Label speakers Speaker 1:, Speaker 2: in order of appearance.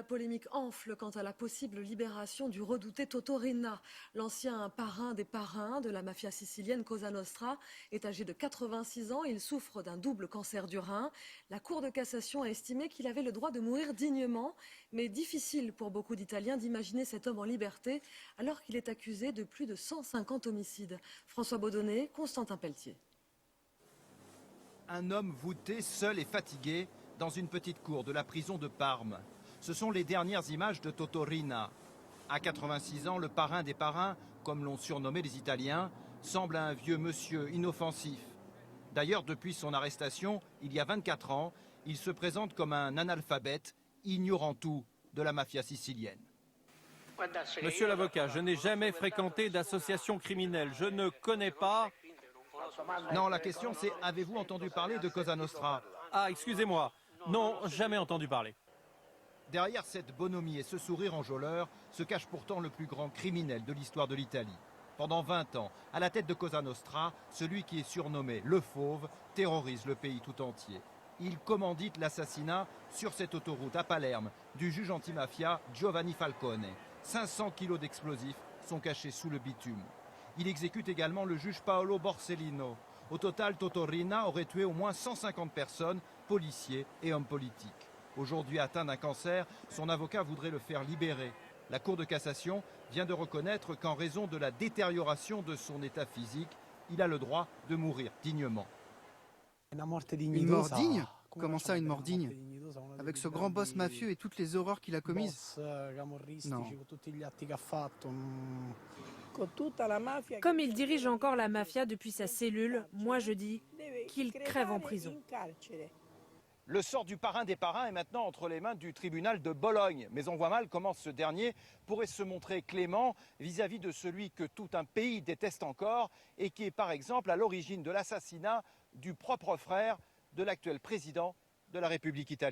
Speaker 1: La polémique enfle quant à la possible libération du redouté Toto Riina. L'ancien parrain des parrains de la mafia sicilienne Cosa Nostra est âgé de 86 ans. Il souffre d'un double cancer du rein. La Cour de cassation a estimé qu'il avait le droit de mourir dignement, mais difficile pour beaucoup d'Italiens d'imaginer cet homme en liberté alors qu'il est accusé de plus de 150 homicides. François Baudonnet, Constantin Pelletier.
Speaker 2: Un homme voûté, seul et fatigué, dans une petite cour de la prison de Parme. Ce sont les dernières images de Toto Riina. À 86 ans, le parrain des parrains, comme l'ont surnommé les Italiens, semble un vieux monsieur inoffensif. D'ailleurs, depuis son arrestation, il y a 24 ans, il se présente comme un analphabète, ignorant tout de la mafia sicilienne.
Speaker 3: Monsieur l'avocat, je n'ai jamais fréquenté d'association criminelle. Je ne connais pas...
Speaker 2: Non, la question c'est, avez-vous entendu parler de Cosa Nostra?
Speaker 3: Ah, excusez-moi. Non, jamais entendu parler.
Speaker 2: Derrière cette bonhomie et ce sourire enjôleur se cache pourtant le plus grand criminel de l'histoire de l'Italie. Pendant 20 ans, à la tête de Cosa Nostra, celui qui est surnommé le Fauve terrorise le pays tout entier. Il commandite l'assassinat sur cette autoroute à Palerme du juge antimafia Giovanni Falcone. 500 kilos d'explosifs sont cachés sous le bitume. Il exécute également le juge Paolo Borsellino. Au total, Toto Riina aurait tué au moins 150 personnes, policiers et hommes politiques. Aujourd'hui atteint d'un cancer, son avocat voudrait le faire libérer. La Cour de cassation vient de reconnaître qu'en raison de la détérioration de son état physique, il a le droit de mourir dignement.
Speaker 4: Une mort digne? Comment ça, une mort digne? Avec ce grand boss mafieux et toutes les horreurs qu'il a commises? Non.
Speaker 5: Comme il dirige encore la mafia depuis sa cellule, moi je dis qu'il crève en prison.
Speaker 2: Le sort du parrain des parrains est maintenant entre les mains du tribunal de Bologne. Mais on voit mal comment ce dernier pourrait se montrer clément vis-à-vis de celui que tout un pays déteste encore et qui est par exemple à l'origine de l'assassinat du propre frère de l'actuel président de la République italienne.